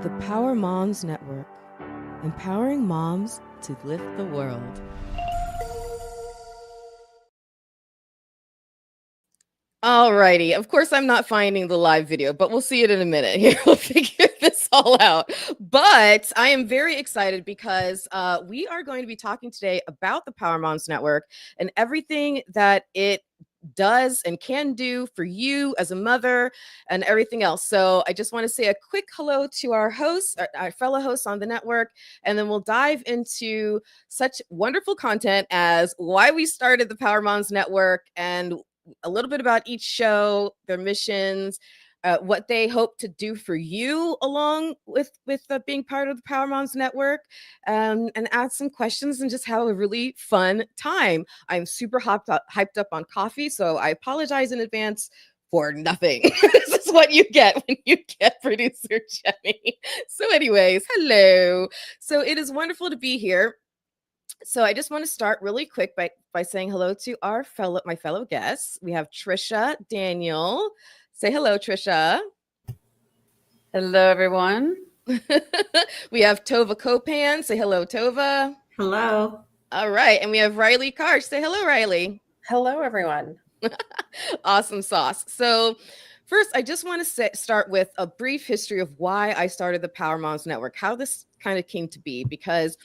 The Power Moms Network, empowering moms to lift the world. Alrighty, of course I'm not finding the live video, but we'll see it in a minute. Here, we'll figure this all out. But I am very excited because we are going to be talking today about the Power Moms Network and everything that it does and can do for you as a mother and everything else. So I just want to say a quick hello to our hosts, our fellow hosts on the network, and then we'll dive into such wonderful content as why we started the Power Moms Network and a little bit about each show, their missions, what they hope to do for you along with being part of the Power Moms Network, and ask some questions and just have a really fun time. I'm super hyped up on coffee, so I apologize in advance for nothing. This is what you get when you get producer Jenny. So anyways, hello. So it is wonderful to be here. So I just want to start really quick by saying hello to my fellow guests. We have Tricia Daniel. Say hello, Tricia. Hello, everyone. We have Tovah Kopan. Say hello, Tovah. Hello. All right. And we have Rielly Karsh. Say hello, Rielly. Hello, everyone. Awesome sauce. So first, I just want to start with a brief history of why I started the Power Moms Network, how this kind of came to be, because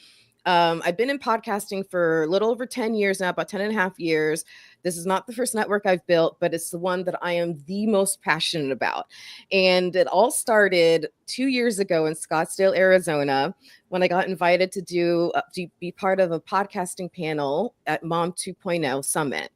I've been in podcasting for a little over 10 years now, about 10 and a half years. This is not the first network I've built, but it's the one that I am the most passionate about. And it all started 2 years ago in Scottsdale, Arizona, when I got invited to be part of a podcasting panel at Mom 2.0 Summit.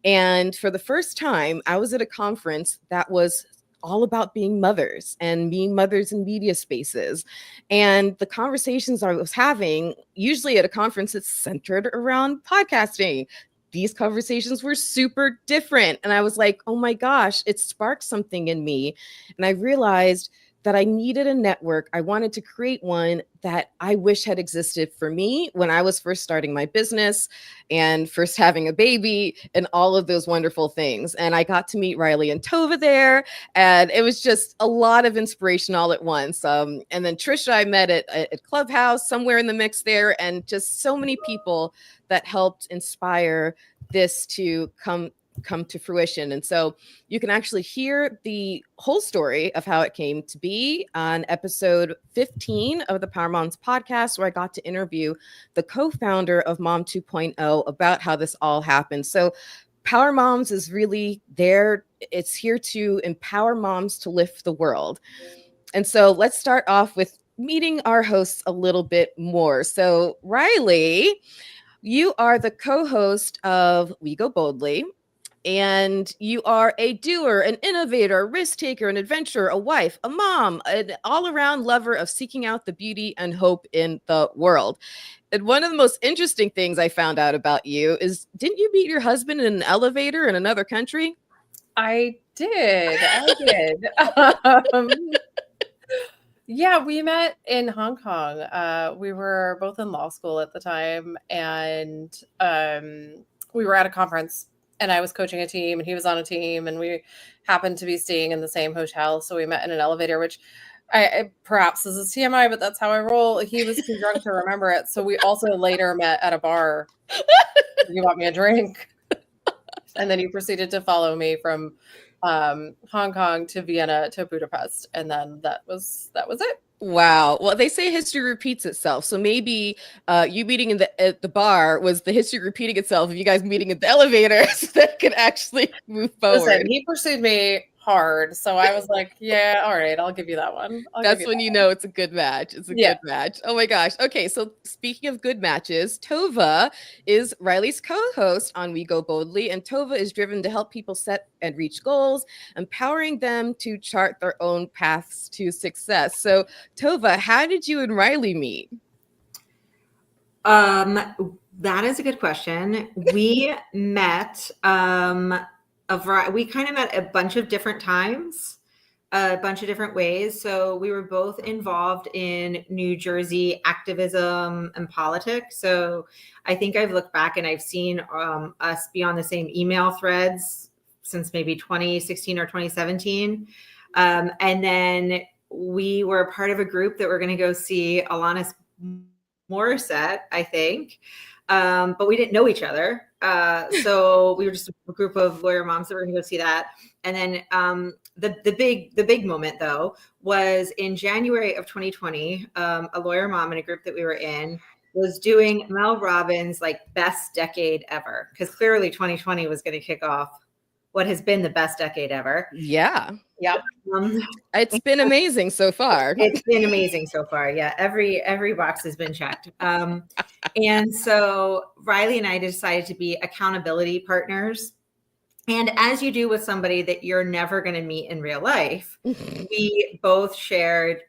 And for the first time, I was at a conference that was all about being mothers and being mothers in media spaces. And the conversations I was having, usually at a conference, it's centered around podcasting. These conversations were super different. And I was like, oh my gosh, it sparked something in me. And I realized that I needed a network. I wanted to create one that I wish had existed for me when I was first starting my business and first having a baby and all of those wonderful things. And I got to meet Rielly and Tovah there, and it was just a lot of inspiration all at once. And then Tricia, I met at Clubhouse, somewhere in the mix there, and just so many people that helped inspire this to come to fruition. And so you can actually hear the whole story of how it came to be on episode 15 of the Power Moms podcast, where I got to interview the co-founder of Mom 2.0 about how this all happened. So Power Moms is really there. It's here to empower moms to lift the world. And so let's start off with meeting our hosts a little bit more. So Rielly, you are the co-host of We Go Boldly. And you are a doer, an innovator, a risk taker, an adventurer, a wife, a mom, an all-around lover of seeking out the beauty and hope in the world. And one of the most interesting things I found out about you is, didn't you meet your husband in an elevator in another country? I did. Yeah, we met in Hong Kong. We were both in law school at the time, and we were at a conference. And I was coaching a team and he was on a team, and we happened to be staying in the same hotel. So we met in an elevator, which perhaps this is TMI, but that's how I roll. He was too drunk to remember it. So we also later met at a bar. You bought me a drink. And then you proceeded to follow me from Hong Kong to Vienna to Budapest. And then that was it. Wow. Well, they say history repeats itself. So maybe you meeting at the bar was the history repeating itself of you guys meeting at the elevator so that could actually move forward. Listen, he pursued me hard. So I was like, yeah, all right, I'll give you that one. That's when you know it's a good match. It's a good match. Oh my gosh. Okay. So speaking of good matches, Tovah is Rielly's co-host on We Go Boldly. And Tovah is driven to help people set and reach goals, empowering them to chart their own paths to success. So Tovah, how did you and Rielly meet? That is a good question. We met, we kind of met a bunch of different times, a bunch of different ways. So we were both involved in New Jersey activism and politics. So I think I've looked back and I've seen us be on the same email threads since maybe 2016 or 2017. And then we were part of a group that were going to go see Alanis Morissette, I think. But we didn't know each other. So we were just a group of lawyer moms that were going to go see that. And then the big moment, though, was in January of 2020, a lawyer mom in a group that we were in was doing Mel Robbins' like best decade ever, because clearly 2020 was going to kick off what has been the best decade ever. Yeah. Yep. It's been amazing so far. It's been amazing so far. Yeah. Every box has been checked. And so Rielly and I decided to be accountability partners. And as you do with somebody that you're never going to meet in real life, we both shared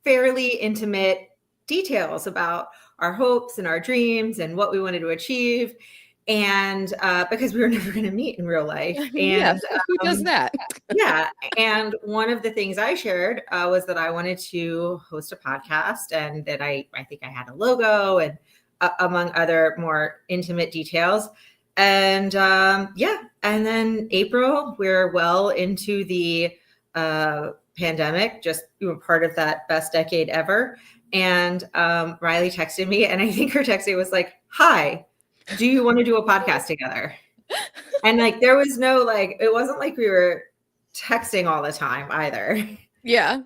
fairly intimate details about our hopes and our dreams and what we wanted to achieve. And because we were never going to meet in real life. And yeah, who does that? Yeah. And one of the things I shared was that I wanted to host a podcast, and that I think I had a logo, and among other more intimate details. And yeah. And then April, we're well into the pandemic, just part of that best decade ever. And Rielly texted me, and I think her texting was like, "Hi, do you want to do a podcast together?" And like, there was no, like, it wasn't like we were texting all the time either. Yeah.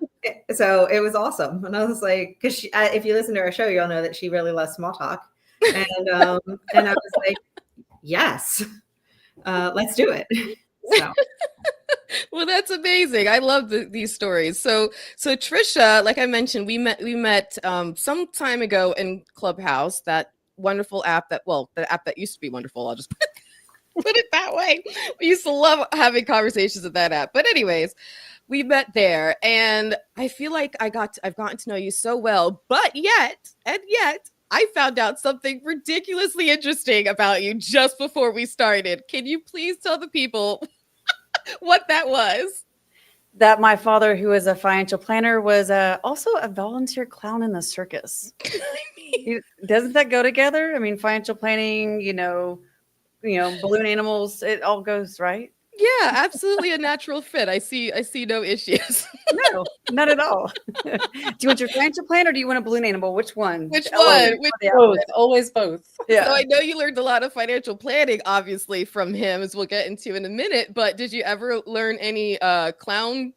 So it was awesome. And I was like, because if you listen to our show, you'll know that she really loves small talk. And I was like, yes, let's do it. So. Well, that's amazing. I love these stories. So Tricia, like I mentioned, we met some time ago in Clubhouse, that wonderful app the app that used to be wonderful. I'll just put it that way. We used to love having conversations with that app. But anyways, we met there, and I feel like I've gotten to know you so well, but yet I found out something ridiculously interesting about you just before we started. Can you please tell the people what that was? That my father, who is a financial planner, was also a volunteer clown in the circus. Doesn't that go together? I mean, financial planning, balloon animals, it all goes, right? Yeah, absolutely a natural fit. I see no issues. No, not at all. Do you want your financial plan, or do you want a balloon animal? Which one? Which one? Both. Always both. Yeah. So I know you learned a lot of financial planning, obviously, from him, as we'll get into in a minute. But did you ever learn any clownery?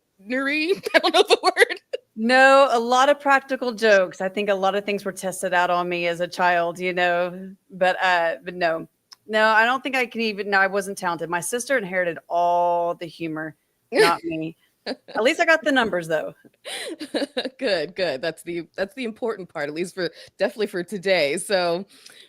I don't know the word. No, a lot of practical jokes. I think a lot of things were tested out on me as a child, but no. No, I don't think I can even. No, I wasn't talented. My sister inherited all the humor, not me. At least I got the numbers, though. Good. That's the important part, at least definitely for today. So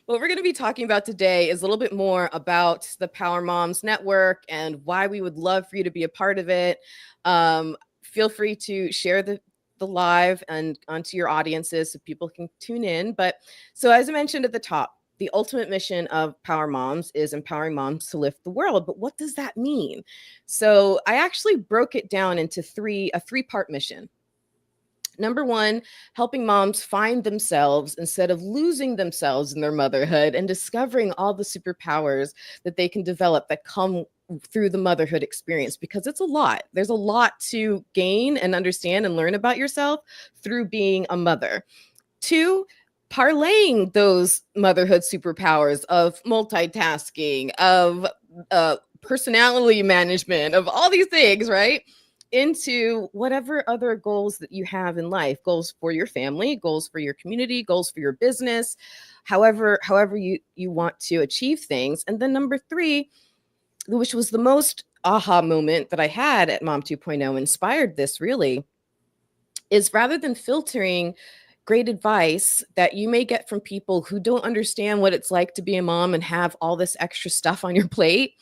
what we're going to be talking about today is a little bit more about the Power Moms Network and why we would love for you to be a part of it. Feel free to share the live and onto your audiences so people can tune in. But so as I mentioned at the top, the ultimate mission of Power Moms is empowering moms to lift the world. But what does that mean? So I actually broke it down into a three-part mission. Number one, helping moms find themselves instead of losing themselves in their motherhood, and discovering all the superpowers that they can develop that come through the motherhood experience, because it's a lot. There's a lot to gain and understand and learn about yourself through being a mother. Two, parlaying those motherhood superpowers of multitasking, of personality management, of all these things, right, into whatever other goals that you have in life, goals for your family, goals for your community, goals for your business, however you want to achieve things. And then number three, which was the most aha moment that I had at Mom 2.0, inspired this really, is rather than filtering great advice that you may get from people who don't understand what it's like to be a mom and have all this extra stuff on your plate,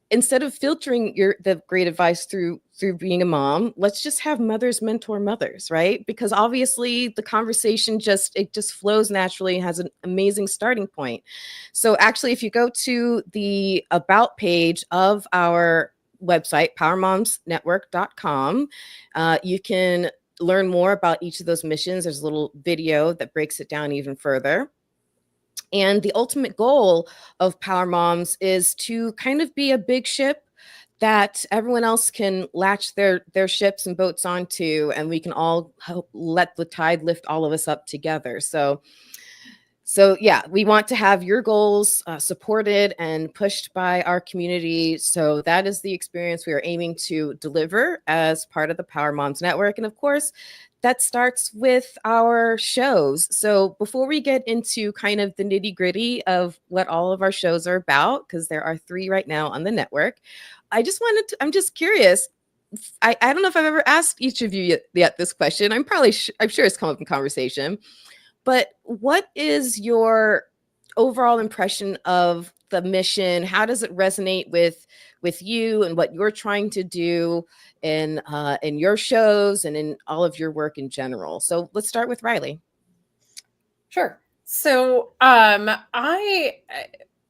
instead of filtering the great advice through being a mom, let's just have mothers mentor mothers, right? Because obviously the conversation just flows naturally and has an amazing starting point. So actually, if you go to the about page of our website, powermomsnetwork.com, you can learn more about each of those missions. There's a little video that breaks it down even further. And the ultimate goal of Power Moms is to kind of be a big ship that everyone else can latch their ships and boats onto, and we can all help let the tide lift all of us up together. So yeah, we want to have your goals supported and pushed by our community. So that is the experience we are aiming to deliver as part of the Power Moms Network. And of course, that starts with our shows. So before we get into kind of the nitty gritty of what all of our shows are about, because there are 3 right now on the network, I'm just curious. I don't know if I've ever asked each of you yet this question. I'm sure it's come up in conversation. But what is your overall impression of the mission? How does it resonate with you and what you're trying to do in your shows and in all of your work in general? So let's start with Rielly. Sure. So I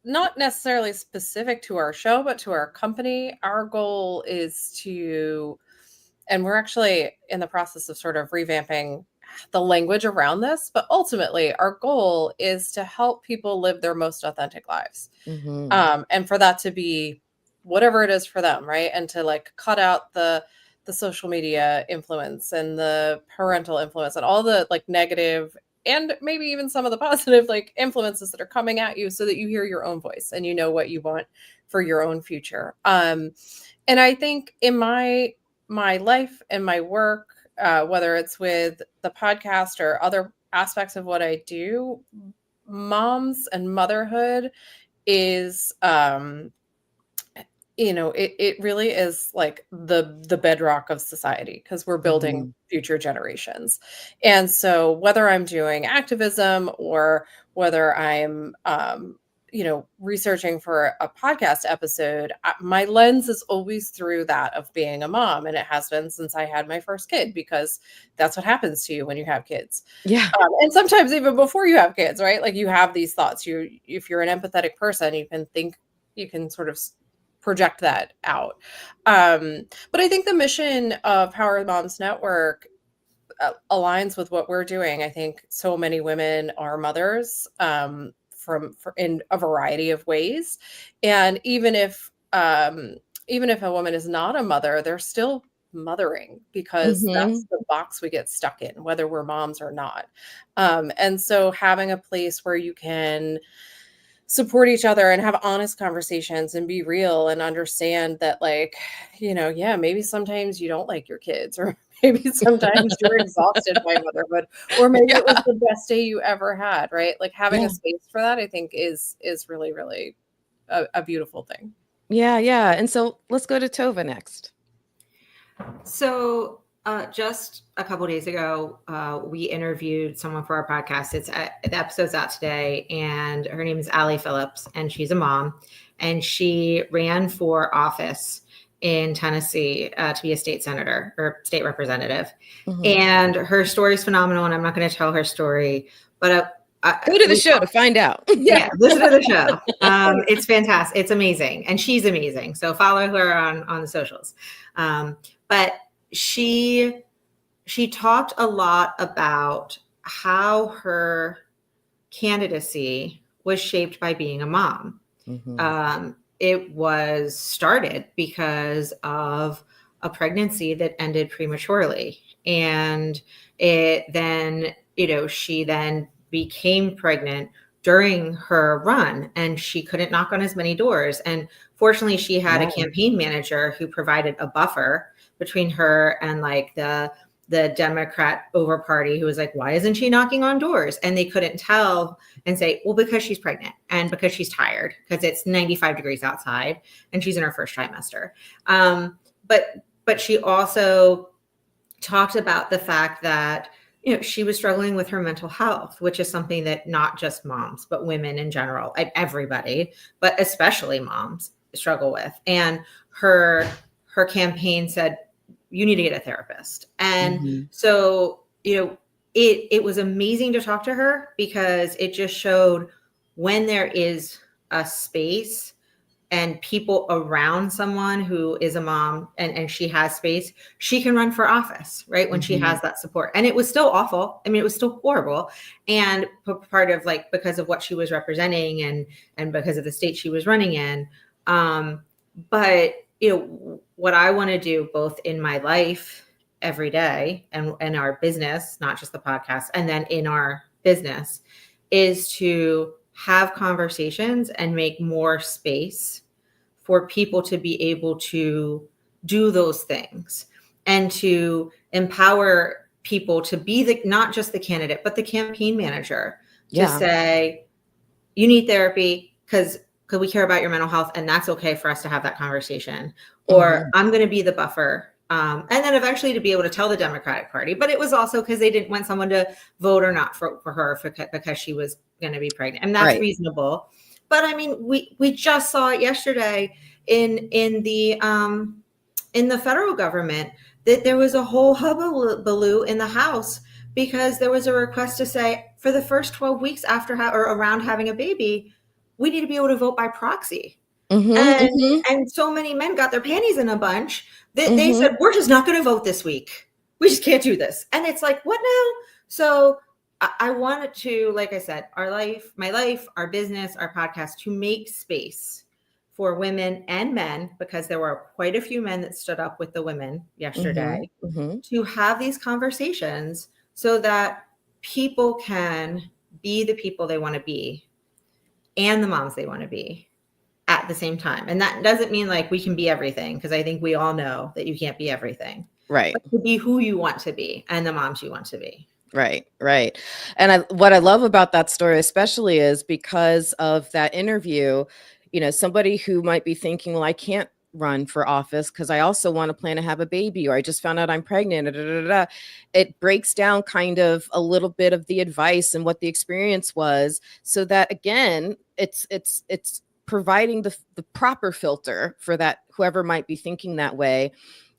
not necessarily specific to our show, but to our company, our goal is to, and we're actually in the process of sort of revamping the language around this, but ultimately our goal is to help people live their most authentic lives. Mm-hmm. And for that to be whatever it is for them, right? And to like cut out the social media influence and the parental influence and all the like negative and maybe even some of the positive like influences that are coming at you, so that you hear your own voice and you know what you want for your own future. And I think in my life and my work, whether it's with the podcast or other aspects of what I do, moms and motherhood is, it really is like the bedrock of society, because we're building future generations. And so whether I'm doing activism or whether I'm, researching for a podcast episode, my lens is always through that of being a mom. And it has been since I had my first kid, because that's what happens to you when you have kids. Yeah. And sometimes even before you have kids, right? Like you have these thoughts. If you're an empathetic person, you can sort of project that out. But I think the mission of Power Moms Network aligns with what we're doing. I think so many women are mothers, in a variety of ways. And even if a woman is not a mother, they're still mothering, because that's the box we get stuck in, whether we're moms or not. And so having a place where you can support each other and have honest conversations and be real and understand that, like, yeah, maybe sometimes you don't like your kids, or maybe sometimes you're exhausted by motherhood, or maybe it was the best day you ever had, right? Like having a space for that, I think is really, really a beautiful thing. Yeah. And so let's go to Tovah next. So just a couple of days ago, we interviewed someone for our podcast. The episode's out today, and her name is Allie Phillips, and she's a mom, and she ran for office in Tennessee to be a state senator or state representative. And her story is phenomenal, and I'm not going to tell her story, but go to the show to find out. Yeah, listen to the show. It's fantastic. It's amazing. And she's amazing. So follow her on the socials. But she talked a lot about how her candidacy was shaped by being a mom. It was started because of a pregnancy that ended prematurely. And it then, she then became pregnant during her run, and she couldn't knock on as many doors. And fortunately, she had a campaign manager who provided a buffer between her and like the Democrat over party, who was like, why isn't she knocking on doors? And they couldn't tell and say, well, because she's pregnant and because she's tired, because it's 95 degrees outside and she's in her first trimester. But she also talked about the fact that, she was struggling with her mental health, which is something that not just moms, but women in general, everybody, but especially moms struggle with. And her campaign said, you need to get a therapist. And so, it was amazing to talk to her, because it just showed when there is a space and people around someone who is a mom and she has space, she can run for office, right? When she has that support. And it was still awful. I mean, it was still horrible. And part of like, because of what she was representing and because of the state she was running in. But what I want to do both in my life every day and our business, not just the podcast, and then in our business, is to have conversations and make more space for people to be able to do those things and to empower people to be not just the candidate, but the campaign manager to say, you need therapy because we care about your mental health, and that's okay for us to have that conversation. Or I'm going to be the buffer. And then eventually to be able to tell the Democratic Party. But it was also because they didn't want someone to vote or not for her because she was going to be pregnant. And that's reasonable. But I mean, we just saw it yesterday in the federal government that there was a whole hullabaloo in the House because there was a request to say for the first 12 weeks after or around having a baby, we need to be able to vote by proxy. And so many men got their panties in a bunch that they said, we're just not going to vote this week. We just can't do this. And it's like, what now? So I wanted to, like I said, my life, our business, our podcast, to make space for women and men, because there were quite a few men that stood up with the women yesterday, to have these conversations so that people can be the people they want to be and the moms they want to be at the same time. And that doesn't mean like we can be everything, because I think we all know that you can't be everything. Right. But to be who you want to be and the moms you want to be. Right. And what I love about that story especially is because of that interview, somebody who might be thinking, well, I can't run for office because I also want to plan to have a baby, or I just found out I'm pregnant. It breaks down kind of a little bit of the advice and what the experience was, so that again, it's providing the proper filter for that whoever might be thinking that way.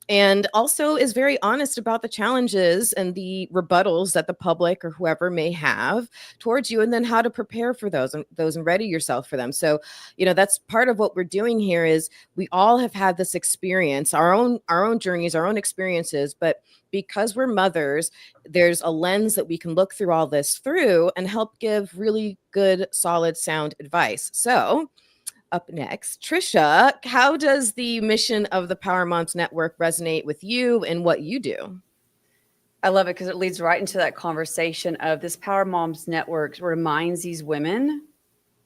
And also is very honest about the challenges and the rebuttals that the public or whoever may have towards you, and then how to prepare for those and ready yourself for them. So, that's part of what we're doing here. Is we all have had this experience, our own journeys, our own experiences, but because we're mothers, there's a lens that we can look through all this through and help give really good, solid, sound advice. So up next, Tricia, how does the mission of the Power Moms Network resonate with you and what you do? I love it because it leads right into that conversation of this Power Moms Network reminds these women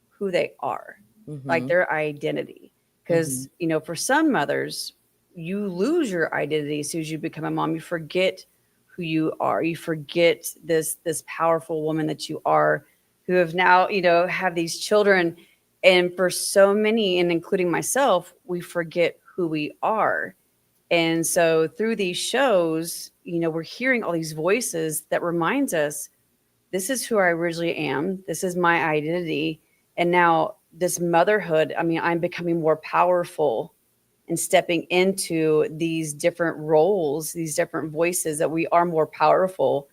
who they are, like their identity. Because, for some mothers, you lose your identity as soon as you become a mom. You forget who you are. You forget this powerful woman that you are, who have now, have these children. And for so many, and including myself, we forget who we are. And so through these shows, we're hearing all these voices that reminds us, this is who I originally am. This is my identity. And now this motherhood, I'm becoming more powerful and stepping into these different roles, these different voices, that we are more powerful,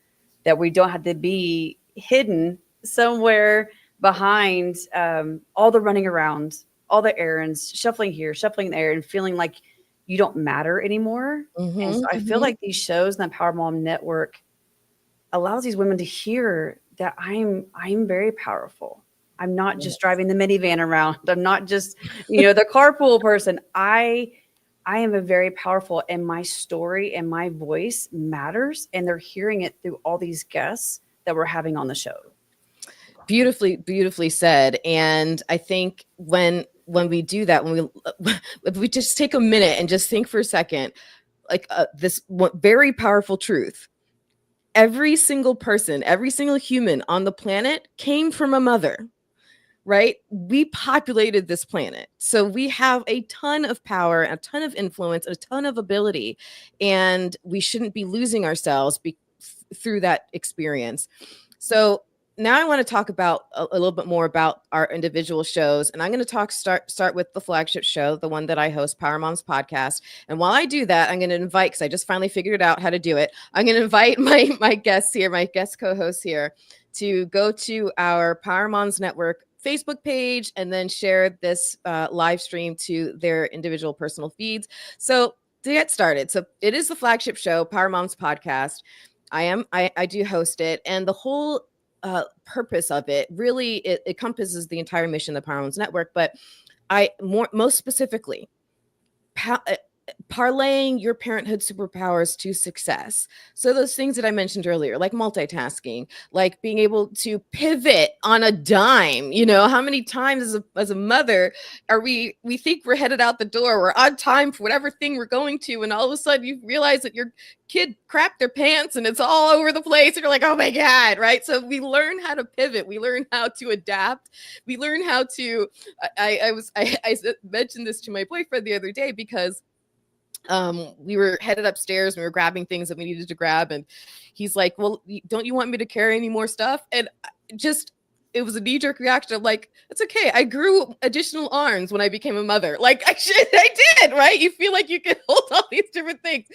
that we don't have to be hidden somewhere behind all the running around, all the errands, shuffling here, shuffling there, and feeling like you don't matter anymore. And so I feel like these shows and the Power Mom Network allows these women to hear that I'm very powerful. I'm not just driving the minivan around. I'm not just, the carpool person. I am a very powerful, and my story and my voice matters. And they're hearing it through all these guests that we're having on the show. Beautifully said. And I think when we do that, if we just take a minute and just think for a second, like this very powerful truth, every single person, every single human on the planet came from a mother, right? We populated this planet. So we have a ton of power, a ton of influence, a ton of ability, and we shouldn't be losing ourselves through that experience. So now I want to talk about a little bit more about our individual shows. And I'm going to start with the flagship show, the one that I host, Power Moms Podcast. And while I do that, I'm going to invite, because I just finally figured out how to do it, I'm going to invite my guests here, my guest co-hosts here, to go to our Power Moms Network Facebook page and then share this live stream to their individual personal feeds. So to get started, so it is the flagship show, Power Moms Podcast. I do host it, and the whole purpose of it really it encompasses the entire mission of the Power Moms Network. But most specifically, parlaying your parenthood superpowers to success. So those things that I mentioned earlier, like multitasking, like being able to pivot on a dime. You know, how many times as a mother are we think we're headed out the door, we're on time for whatever thing we're going to, and all of a sudden you realize that your kid crapped their pants and it's all over the place, and you're like, oh my God, right? So we learn how to pivot, we learn how to adapt, we learn how to I mentioned this to my boyfriend the other day because we were headed upstairs, we were grabbing things that we needed to grab, and he's like, well, don't you want me to carry any more stuff? And just, it was a knee-jerk reaction. I'm like, it's okay, I grew additional arms when I became a mother. Like I did, right? You feel like you can hold all these different things.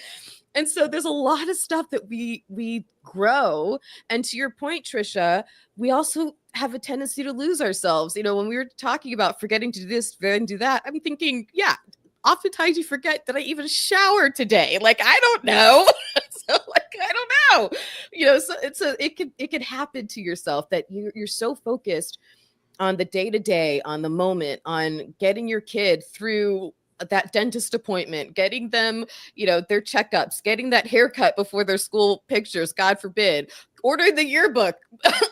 And so there's a lot of stuff that we grow. And to your point, Tricia, we also have a tendency to lose ourselves. You know, when we were talking about forgetting to do this, forgetting to do that, I'm thinking, yeah, oftentimes you forget, did I even shower today? Like, I don't know. So like, I don't know, you know, so it could happen to yourself that you're so focused on the day-to-day, on the moment, on getting your kid through that dentist appointment, getting them, you know, their checkups, getting that haircut before their school pictures, God forbid, ordering the yearbook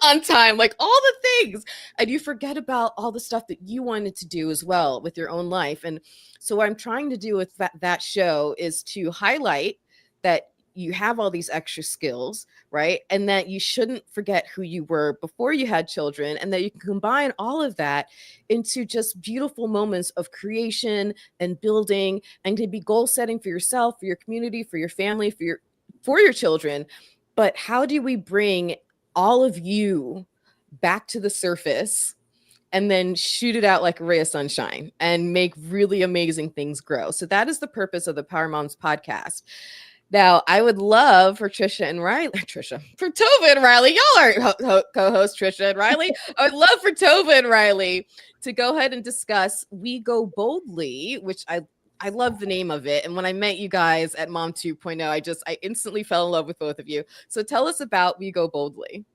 on time, like all the things. And you forget about all the stuff that you wanted to do as well with your own life. And so what I'm trying to do with that show is to highlight that you have all these extra skills, right? And that you shouldn't forget who you were before you had children, and that you can combine all of that into just beautiful moments of creation and building, and to be goal setting for yourself, for your community, for your family, for your children. But how do we bring all of you back to the surface and then shoot it out like a ray of sunshine and make really amazing things grow? So that is the purpose of the Power Moms podcast. Now, I would love for Tricia and Rielly, for Tovah and Rielly, y'all are co-hosts, Tricia and Rielly. I would love for Tovah and Rielly to go ahead and discuss We Go Boldly, which I love the name of it. And when I met you guys at Mom 2.0, I instantly fell in love with both of you. So tell us about We Go Boldly.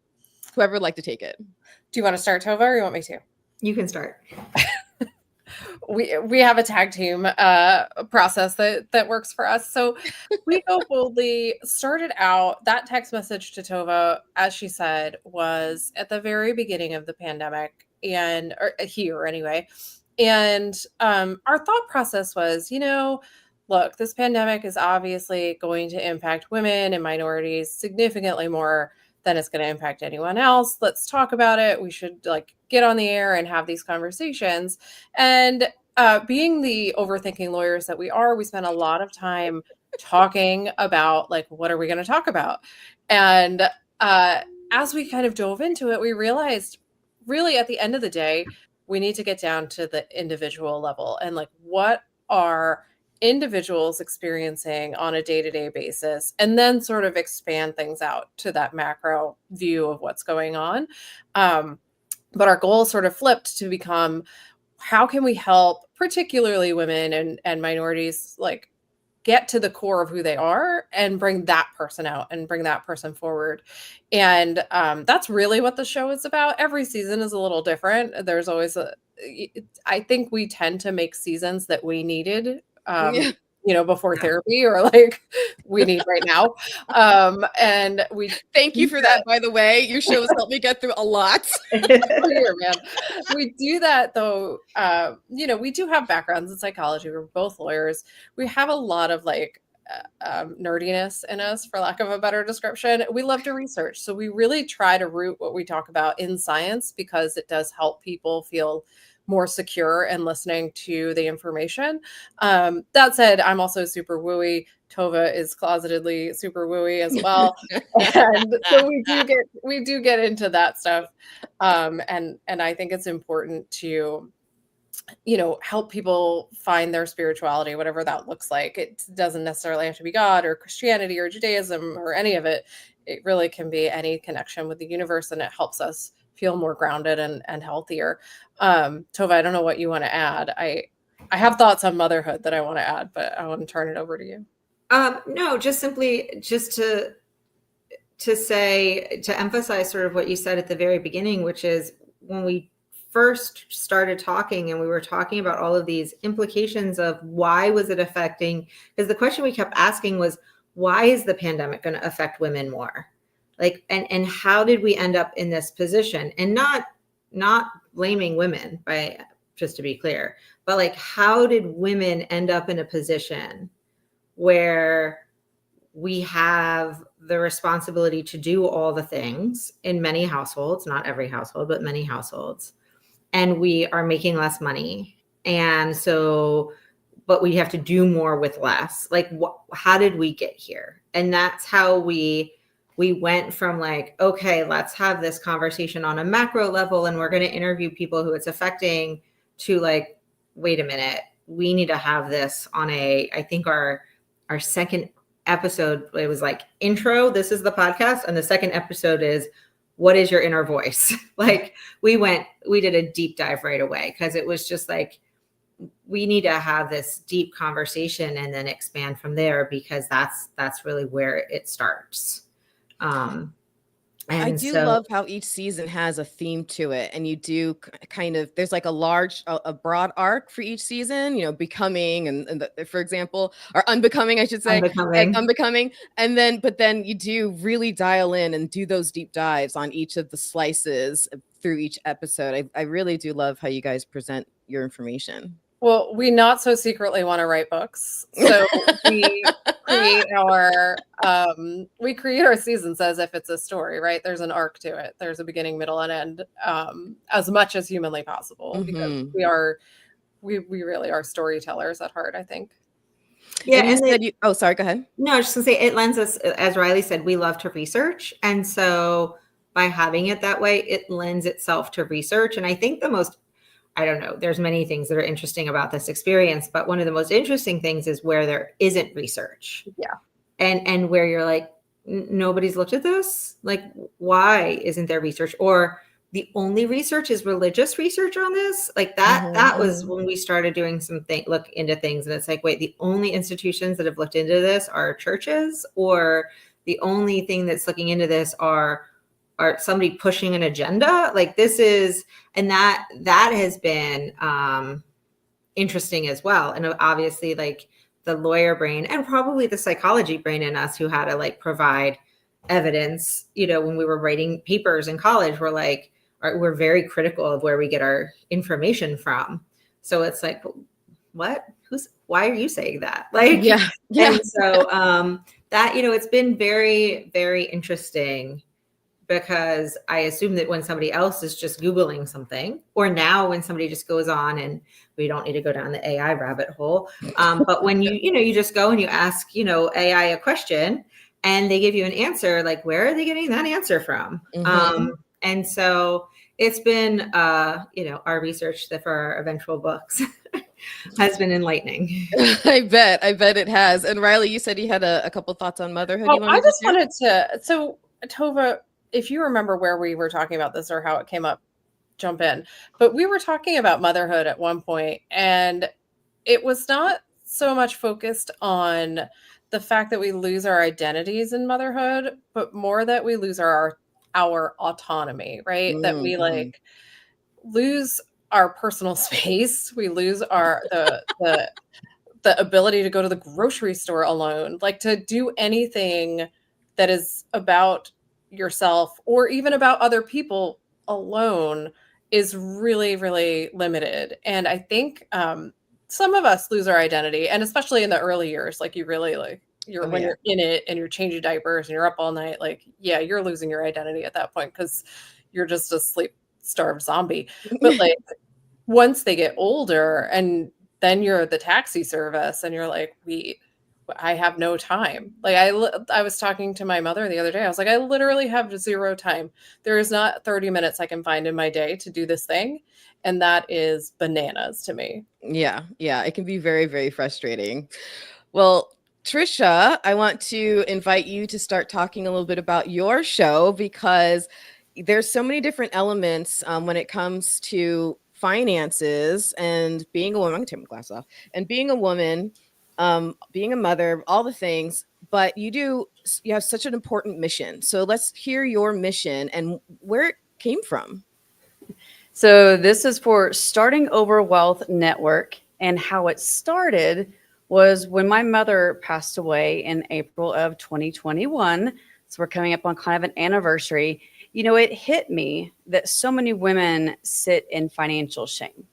Whoever would like to take it. Do you want to start, Tovah, or you want me to? You can start. We have a tag team process that works for us. So We Go Boldly started out, that text message to Tovah, as she said, was at the very beginning of the pandemic, or here anyway. And our thought process was, you know, look, this pandemic is obviously going to impact women and minorities significantly more than it's going to impact anyone else. Let's talk about it. We should get on the air and have these conversations. And being the overthinking lawyers that we are, we spent a lot of time talking about what are we going to talk about? And as we kind of dove into it, we realized really at the end of the day, we need to get down to the individual level and what are individuals experiencing on a day-to-day basis, and then sort of expand things out to that macro view of what's going on. But our goal sort of flipped to become, how can we help particularly women and minorities get to the core of who they are and bring that person out and bring that person forward. And that's really what the show is about. Every season is a little different. There's always I think we tend to make seasons that we needed, before therapy, or we need right now. And we thank you for that, by the way. Your show has helped me get through a lot. Here, man. We do that though. We do have backgrounds in psychology. We're both lawyers. We have a lot of nerdiness in us, for lack of a better description. We love to research. So we really try to root what we talk about in science, because it does help people feel more secure and listening to the information. That said, I'm also super wooey. Tovah is closetedly super wooey as well. And so we do get into that stuff. And I think it's important to, help people find their spirituality, whatever that looks like. It doesn't necessarily have to be God or Christianity or Judaism or any of it. It really can be any connection with the universe, and it helps us feel more grounded and healthier. Tovah, I don't know what you want to add. I have thoughts on motherhood that I want to add, but I want to turn it over to you. No, just to say, to emphasize sort of what you said at the very beginning, which is when we first started talking and we were talking about all of these implications of why was it affecting, because the question we kept asking was, why is the pandemic going to affect women more? Like, and how did we end up in this position? And not blaming women, by, just to be clear, but like, how did women end up in a position where we have the responsibility to do all the things in many households, not every household, but many households, and we are making less money. And so, but we have to do more with less. Like, how did we get here? And that's how we went from like, okay, let's have this conversation on a macro level and we're going to interview people who it's affecting, to like, wait a minute, we need to have this on I think our second episode, it was like intro, this is the podcast. And the second episode is, what is your inner voice? Like we did a deep dive right away, because it was just like, we need to have this deep conversation and then expand from there, because that's really where it starts. And I do love how each season has a theme to it, and you do kind of, there's like a broad arc for each season, you know, becoming and for example, or unbecoming, I should say, unbecoming. And then, but then you do really dial in and do those deep dives on each of the slices through each episode. I really do love how you guys present your information. Well, we not so secretly want to write books, so we create our seasons as if it's a story, right? There's an arc to it. There's a beginning, middle, and end, as much as humanly possible, because we really are storytellers at heart, I think. Yeah, and oh, sorry, go ahead. No, I was just gonna say, it lends us, as Rielly said, we love to research, and so by having it that way, it lends itself to research. And I think I don't know, there's many things that are interesting about this experience, but one of the most interesting things is where there isn't research. Yeah. And where you're like, nobody's looked at this. Like, why isn't there research? Or the only research is religious research on this. Like that was when we started doing look into things. And it's like, wait, the only institutions that have looked into this are churches, or the only thing that's looking into this are somebody pushing an agenda. Like this is, and that has been interesting as well. And obviously like the lawyer brain and probably the psychology brain in us, who had to like provide evidence, you know, when we were writing papers in college, we're very critical of where we get our information from. So it's like, what, why are you saying that? Like, yeah. And so that, you know, it's been very, very interesting, because I assume that when somebody else is just Googling something, or now when somebody just goes on, and we don't need to go down the AI rabbit hole, but when you just go and you ask, you know, AI a question and they give you an answer, like, where are they getting that answer from? And so it's been, you know, our research for our eventual books has been enlightening. I bet it has. And Rielly, you said you had a couple thoughts on motherhood. I just wanted to, so Tovah, if you remember where we were talking about this or how it came up, jump in. But we were talking about motherhood at one point, and it was not so much focused on the fact that we lose our identities in motherhood, but more that we lose our autonomy, right? That we like lose our personal space. We lose the ability to go to the grocery store alone, like to do anything that is about yourself or even about other people alone is really, really limited. And I think some of us lose our identity, and especially in the early years, like you really like you're in it and you're changing diapers and you're up all night, like, yeah, you're losing your identity at that point because you're just a sleep starved zombie. But like once they get older and then you're the taxi service and you're like, I have no time. Like I was talking to my mother the other day. I was like, I literally have 0 time. There is not 30 minutes I can find in my day to do this thing. And that is bananas to me. Yeah. It can be very, very frustrating. Well, Tricia, I want to invite you to start talking a little bit about your show, because there's so many different elements when it comes to finances and being a woman. I'm going to take my glasses off. And being a woman, being a mother, all the things, but you have such an important mission. So let's hear your mission and where it came from. So this is for Starting Over Wealth Network. And how it started was when my mother passed away in April of 2021. So we're coming up on kind of an anniversary. You know, it hit me that so many women sit in financial shame.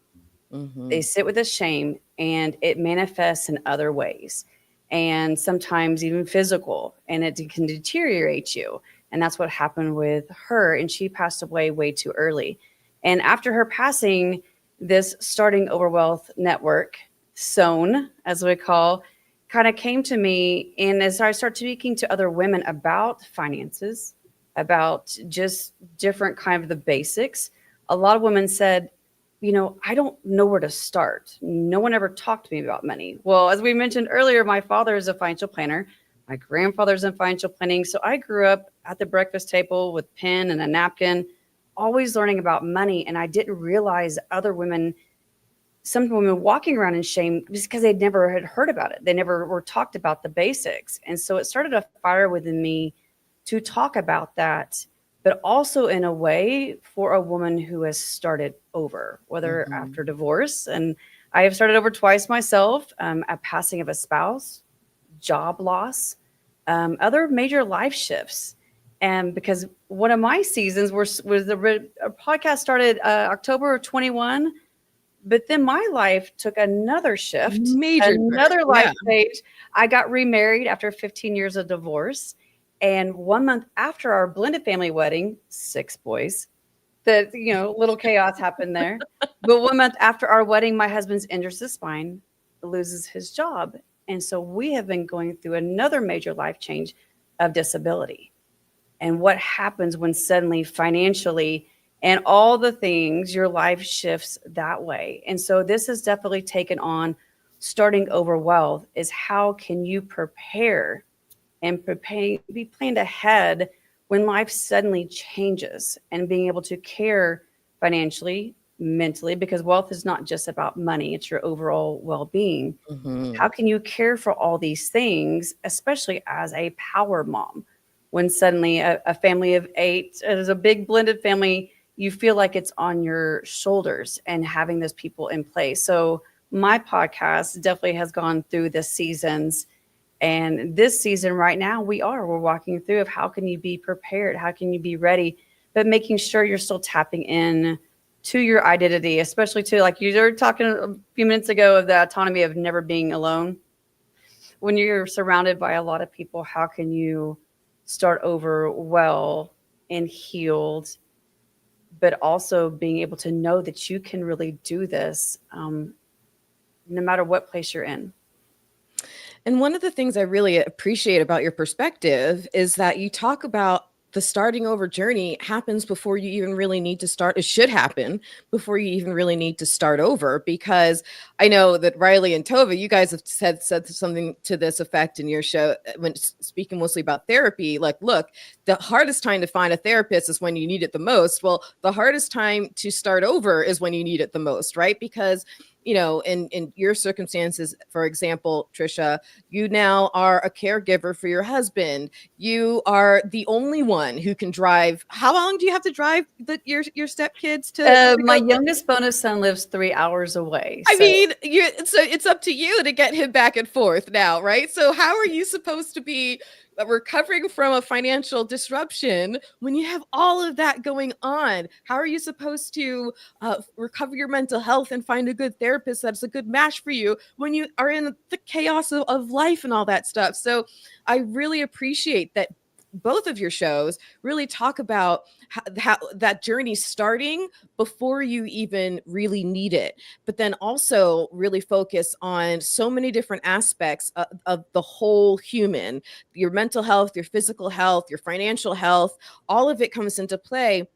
They sit with a shame, and it manifests in other ways, and sometimes even physical, and it can deteriorate you. And that's what happened with her. And she passed away way too early. And after her passing, this Starting Over Wealth Network, SOWN, as we call, kind of came to me. And as I started speaking to other women about finances, about just different kind of the basics, a lot of women said, you know, I don't know where to start. No one ever talked to me about money. Well, as we mentioned earlier, my father is a financial planner. My grandfather's in financial planning. So I grew up at the breakfast table with pen and a napkin, always learning about money. And I didn't realize other women, some women walking around in shame just because they'd never had heard about it. They never were talked about the basics. And so it started a fire within me to talk about that, but also in a way for a woman who has started over, whether after divorce. And I have started over twice myself, a passing of a spouse, job loss, other major life shifts. And because one of my seasons was the podcast started October of 21, but then my life took another shift, another life stage. I got remarried after 15 years of divorce. And 1 month after our blended family wedding, 6 boys, that, you know, little chaos happened there. But 1 month after our wedding, my husband's injures his spine, loses his job. And so we have been going through another major life change of disability. And what happens when suddenly financially and all the things, your life shifts that way. And so this has definitely taken on Starting Over Wealth is how can you prepare and be planned ahead when life suddenly changes, and being able to care financially, mentally, because wealth is not just about money, it's your overall well-being. How can you care for all these things, especially as a power mom, when suddenly a family of 8 is a big blended family, you feel like it's on your shoulders, and having those people in place. So my podcast definitely has gone through the seasons. And this season right now, we're walking through of how can you be prepared? How can you be ready? But making sure you're still tapping in to your identity, especially to, like you were talking a few minutes ago, of the autonomy of never being alone. When you're surrounded by a lot of people, how can you start over well and healed, but also being able to know that you can really do this no matter what place you're in. And one of the things I really appreciate about your perspective is that you talk about the starting over journey happens before you even really need to start. It should happen before you even really need to start over, because I know that Rielly and Tovah, you guys have said something to this effect in your show when speaking mostly about therapy. Like, look, the hardest time to find a therapist is when you need it the most. Well, the hardest time to start over is when you need it the most, right? Because you know, in your circumstances, for example, Tricia, you now are a caregiver for your husband. You are the only one who can drive. How long do you have to drive your stepkids to my youngest bonus son lives 3 hours away. I mean, so it's up to you to get him back and forth now, right? So how are you supposed to be recovering from a financial disruption when you have all of that going on? How are you supposed to recover your mental health and find a good therapist that's a good match for you when you are in the chaos of life and all that stuff? So I really appreciate that both of your shows really talk about how that journey starting before you even really need it, but then also really focus on so many different aspects of the whole human, your mental health, your physical health, your financial health, all of it comes into play.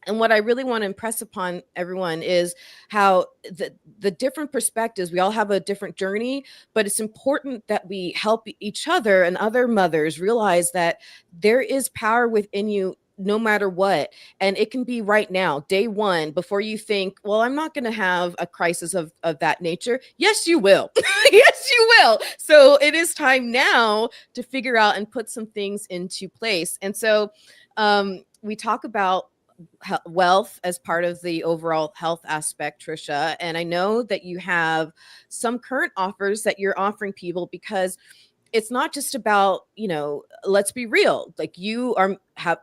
And what I really want to impress upon everyone is how the different perspectives, we all have a different journey, but it's important that we help each other and other mothers realize that there is power within you no matter what. And it can be right now, day one, before you think, well, I'm not going to have a crisis of that nature. Yes, you will. Yes, you will. So it is time now to figure out and put some things into place. And so we talk about wealth as part of the overall health aspect, Tricia. And I know that you have some current offers that you're offering people, because it's not just about, let's be real, like you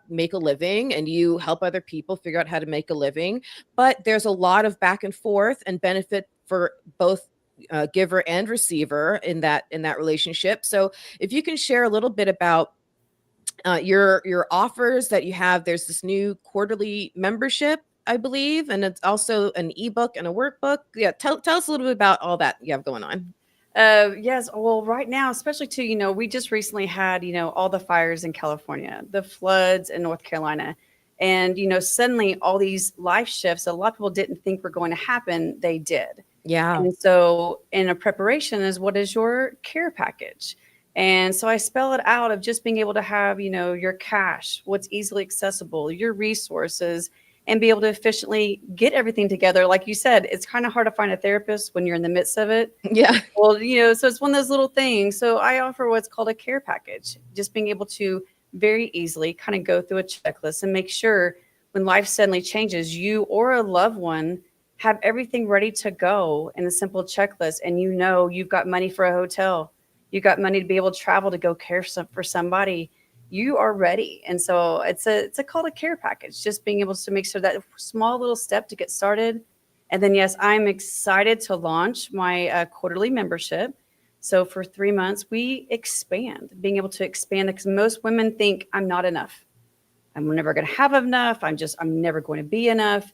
make a living and you help other people figure out how to make a living, but there's a lot of back and forth and benefit for both giver and receiver in that relationship. So if you can share a little bit about your offers that you have. There's this new quarterly membership, I believe, and it's also an ebook and a workbook. Yeah, tell us a little bit about all that you have going on. Yes. Well, right now, especially too, we just recently had, all the fires in California, the floods in North Carolina. And, suddenly all these life shifts a lot of people didn't think were going to happen. They did. Yeah. And so in a preparation is, what is your care package? And so I spell it out of just being able to have, your cash, what's easily accessible, your resources, and be able to efficiently get everything together. Like you said, it's kind of hard to find a therapist when you're in the midst of it. Yeah. Well, so it's one of those little things. So I offer what's called a care package, just being able to very easily kind of go through a checklist and make sure when life suddenly changes, you or a loved one have everything ready to go in a simple checklist. And you've got money for a hotel. You've got money to be able to travel to go care for somebody. You are ready. And so it's called a care package, just being able to make sure that small little step to get started. And then, yes, I'm excited to launch my quarterly membership. So for 3 months, we being able to expand, because most women think I'm not enough. I'm never going to have enough. I'm never going to be enough.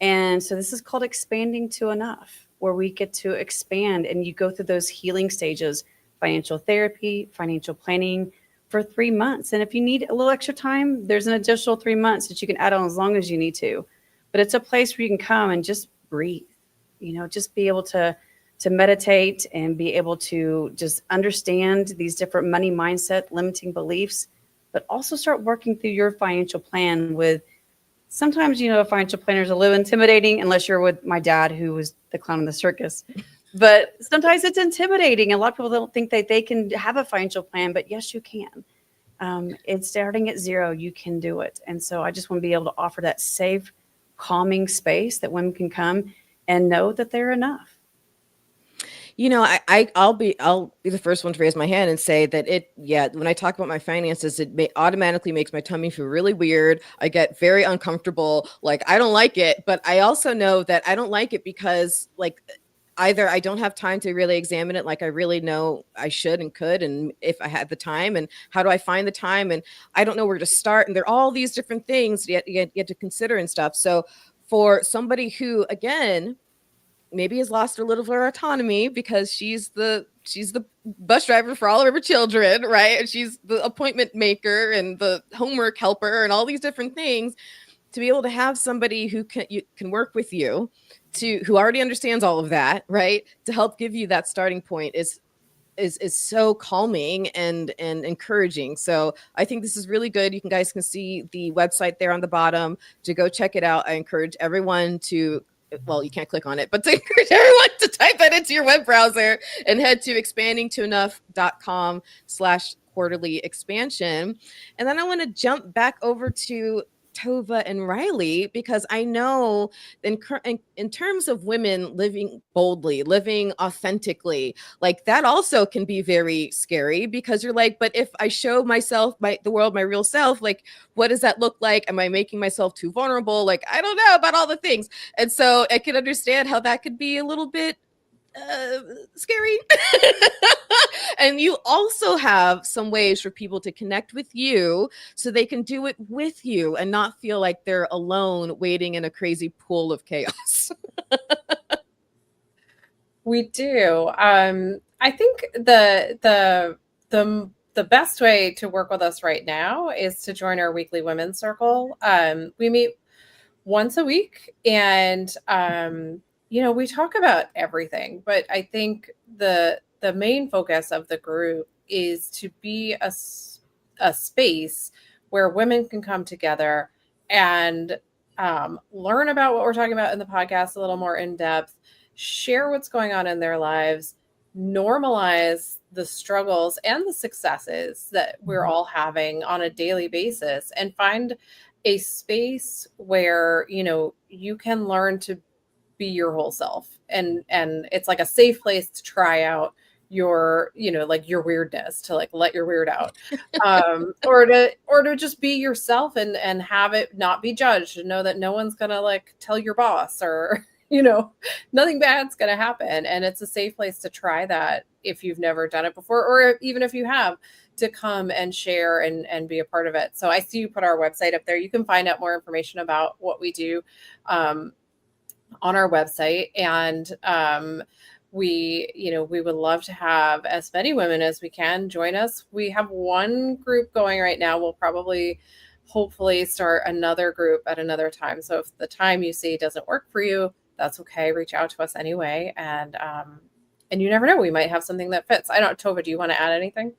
And so this is called expanding to enough, where we get to expand and you go through those healing stages, financial therapy, financial planning for 3 months. And if you need a little extra time, there's an additional 3 months that you can add on as long as you need to. But it's a place where you can come and just breathe, just be able to meditate and be able to just understand these different money mindset, limiting beliefs, but also start working through your financial plan with sometimes, a financial planner is a little intimidating unless you're with my dad, who was the clown in the circus. But sometimes it's intimidating. A lot of people don't think that they can have a financial plan, but yes, you can. It's starting at zero. You can do it. And so I just want to be able to offer that safe, calming space that women can come and know that they're enough. I'll be the first one to raise my hand and say that when I talk about my finances, it automatically makes my tummy feel really weird. I get very uncomfortable. Like, I don't like it, but I also know that I don't like it because, like, either I don't have time to really examine it like I really know I should and could, and if I had the time, and how do I find the time, and I don't know where to start, and there are all these different things you have to consider and stuff. So for somebody who, again, maybe has lost a little of her autonomy because she's the bus driver for all of her children, right? And she's the appointment maker and the homework helper and all these different things, to be able to have somebody who can work with you, who already understands all of that, right, to help give you that starting point is so calming and encouraging. So I think this is really good. You guys can see the website there on the bottom to go check it out. I encourage everyone to, well, you can't click on it, but to encourage everyone to type that into your web browser and head to expandingtoenough.com/quarterly expansion. And then I want to jump back over to Tovah and Rielly, because I know in terms of women living boldly, living authentically, like that also can be very scary, because you're like, but if I show myself, the world, my real self, like, what does that look like? Am I making myself too vulnerable? Like, I don't know about all the things. And so I can understand how that could be a little bit scary. And you also have some ways for people to connect with you so they can do it with you and not feel like they're alone waiting in a crazy pool of chaos. We do. I think the best way to work with us right now is to join our weekly women's circle. We meet once a week, and we talk about everything, but I think the main focus of the group is to be a space where women can come together and learn about what we're talking about in the podcast a little more in depth, share what's going on in their lives, normalize the struggles and the successes that we're all having on a daily basis, and find a space where, you know, you can learn to be your whole self, and it's like a safe place to try out your, you know, like your weirdness, to like let your weird out, or to just be yourself and have it not be judged, and know that no one's gonna like tell your boss, or you know, nothing bad's gonna happen. And it's a safe place to try that if you've never done it before, or even if you have, to come and share and be a part of it. So I see you put our website up there. You can find out more information about what we do on our website. And we, you know, we would love to have as many women as we can join us. We have one group going right now. We'll probably hopefully start another group at another time. So if the time you see doesn't work for you, that's okay. Reach out to us anyway. And you never know, we might have something that fits. I don't, Tovah, do you want to add anything?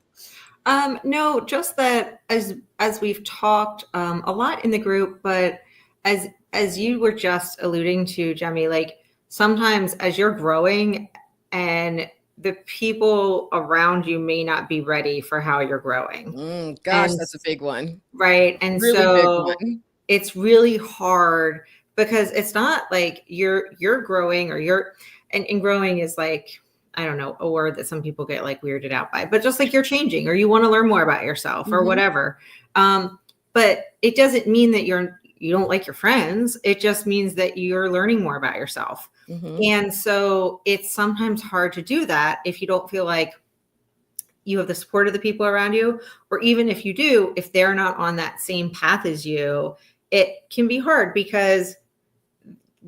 No, just that as we've talked a lot in the group, but as you were just alluding to, Jaime, like sometimes as you're growing and the people around you may not be ready for how you're growing. Gosh, And, that's a big one. right. And Really so big one. it's really hard because it's not like you're growing, or and growing is like, I don't know, a word that some people get like weirded out by, but just like you're changing, or you want to learn more about yourself, or whatever. But it doesn't mean that you don't like your friends. It just means that you're learning more about yourself. And so it's sometimes hard to do that if you don't feel like you have the support of the people around you, or even if you do, if they're not on that same path as you, it can be hard because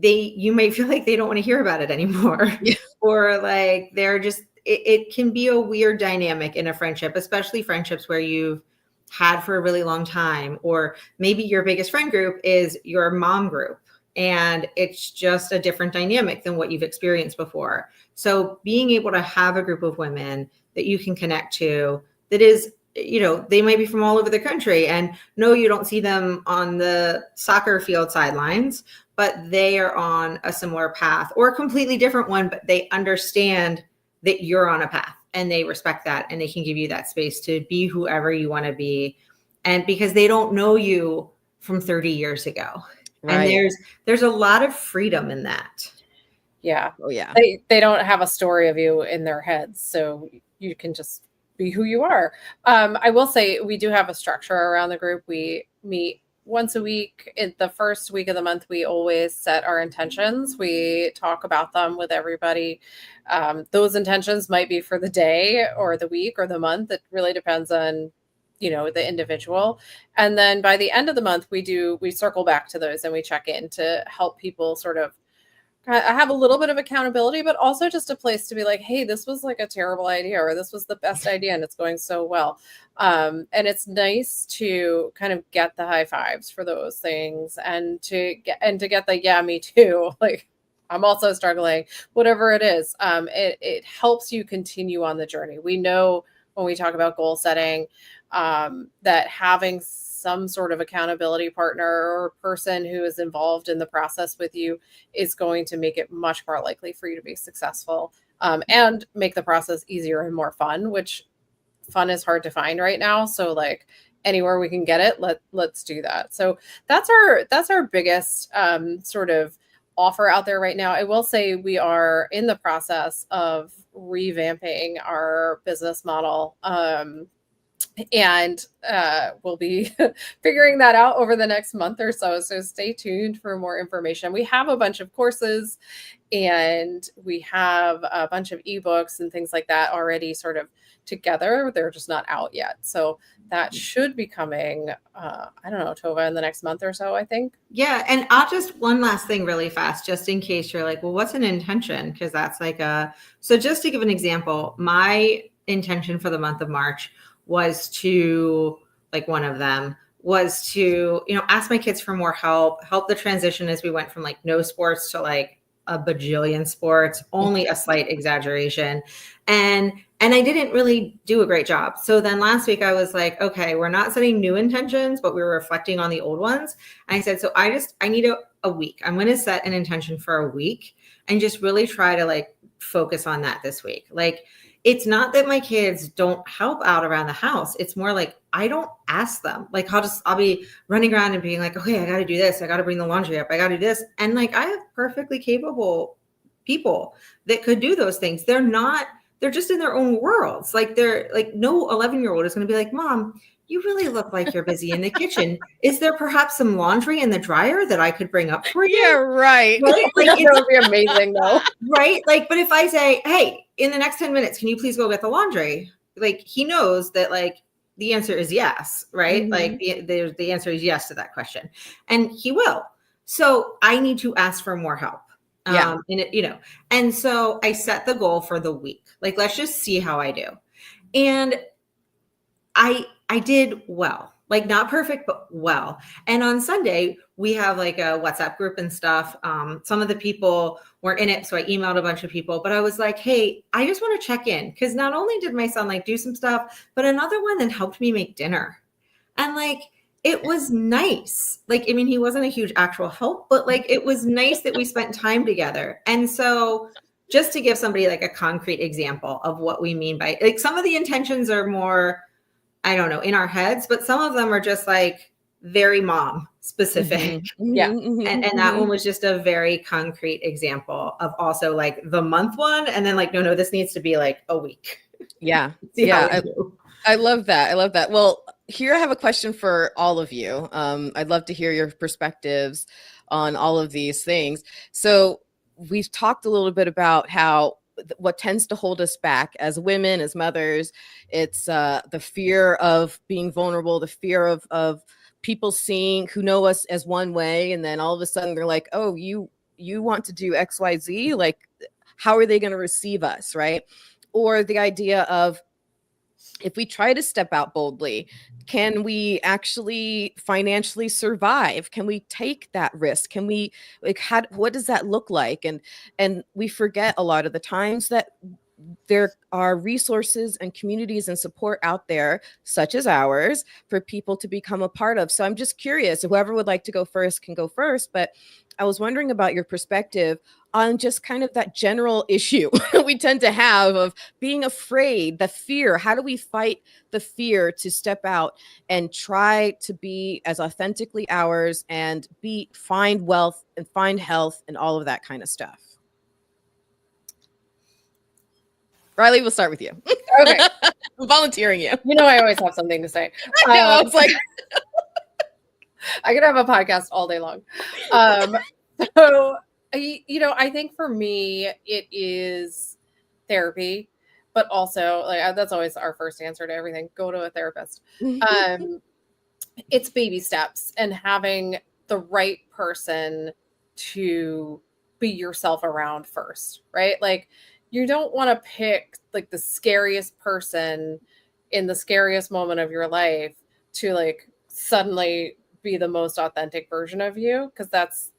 you may feel like they don't want to hear about it anymore. Yeah. Or like they're just, it can be a weird dynamic in a friendship, especially friendships where you've had for a really long time, or maybe your biggest friend group is your mom group, and it's just a different dynamic than what you've experienced before. So being able to have a group of women that you can connect to, that is, you know, they might be from all over the country, and no, you don't see them on the soccer field sidelines, but they are on a similar path or a completely different one, but they understand that you're on a path and they respect that, and they can give you that space to be whoever you want to be. And because they don't know you from 30 years ago. Right. And there's a lot of freedom in that. Yeah. Oh yeah. They don't have a story of you in their heads, so you can just be who you are. I will say we do have a structure around the group. We meet once a week. In the first week of the month, we always set our intentions. We talk about them with everybody. Those intentions might be for the day or the week or the month. It really depends on, you know, the individual. And then by the end of the month, we circle back to those and we check in to help people sort of have a little bit of accountability, but also just a place to be like, hey, this was like a terrible idea, or this was the best idea and it's going so well. And it's nice to kind of get the high fives for those things, and to get the, yeah, me too. Like, I'm also struggling, whatever it is. It helps you continue on the journey. We know when we talk about goal setting, that having some sort of accountability partner or person who is involved in the process with you is going to make it much more likely for you to be successful, and make the process easier and more fun, which fun is hard to find right now. So like anywhere we can get it, let's do that. So that's our biggest sort of offer out there right now. I will say we are in the process of revamping our business model. And we'll be figuring that out over the next month or so. So stay tuned for more information. We have a bunch of courses and we have a bunch of ebooks and things like that already sort of together. They're just not out yet. So that should be coming, I don't know, Tovah, in the next month or so, I think. Yeah. And I'll just, one last thing really fast, just in case you're like, well, what's an intention? Because that's like so just to give an example, my intention for the month of March was to, like, one of them was to, you know, ask my kids for more help the transition as we went from like no sports to like a bajillion sports, only a slight exaggeration. And I didn't really do a great job. So then last week I was like, okay, we're not setting new intentions, but we were reflecting on the old ones. And I said, so I need a week. I'm going to set an intention for a week and just really try to like focus on that this week. Like, it's not that my kids don't help out around the house. It's more like I don't ask them. Like I'll be running around and being like, okay, I got to do this. I got to bring the laundry up. I got to do this. And like I have perfectly capable people that could do those things. They're just in their own worlds. Like they're like no 11-year-old is going to be like, Mom, you really look like you're busy in the kitchen. Is there perhaps some laundry in the dryer that I could bring up for you? Yeah, right. Right? Like That would be amazing though. right? Like, but if I say, hey, in the next 10 minutes, can you please go get the laundry? Like he knows that like the answer is yes, right? Mhm. Like the answer is yes to that question. And he will. So I need to ask for more help. Yeah. And it, and so I set the goal for the week. Like, let's just see how I do. And I did well, like not perfect, but well. And on Sunday, we have like a WhatsApp group and stuff. Some of the people were in it. So I emailed a bunch of people, but I was like, hey, I just want to check in. Cause not only did my son like do some stuff, but another one that helped me make dinner. And like, it was nice. Like, I mean, he wasn't a huge actual help, but like, it was nice that we spent time together. And so just to give somebody like a concrete example of what we mean by like, some of the intentions are more, I don't know, in our heads, but some of them are just like very mom specific. Yeah. And that one was just a very concrete example of also like the month one. And then like, no, this needs to be like a week. Yeah. See how Yeah. we do. I love that. I love that. Well, here I have a question for all of you. I'd love to hear your perspectives on all of these things. So we've talked a little bit about how what tends to hold us back as women, as mothers, it's the fear of being vulnerable, the fear of people seeing who know us as one way, and then all of a sudden they're like, oh, you want to do XYZ, like how are they going to receive us, right? Or the idea of, if we try to step out boldly, can we actually financially survive? Can we take that risk? Can we, like, what does that look like? And we forget a lot of the times that there are resources and communities and support out there, such as ours, for people to become a part of. So I'm just curious, whoever would like to go first can go first, but I was wondering about your perspective on just kind of that general issue we tend to have of being afraid, the fear. How do we fight the fear to step out and try to be as authentically ours and find wealth and find health and all of that kind of stuff? Rielly, we'll start with you. Okay. I'm volunteering you. You know, I always have something to say. I know, I was like, I could have a podcast all day long. So, I think for me, it is therapy, but also like that's always our first answer to everything. Go to a therapist. It's baby steps and having the right person to be yourself around first, right? Like you don't want to pick like the scariest person in the scariest moment of your life to like suddenly be the most authentic version of you, because that's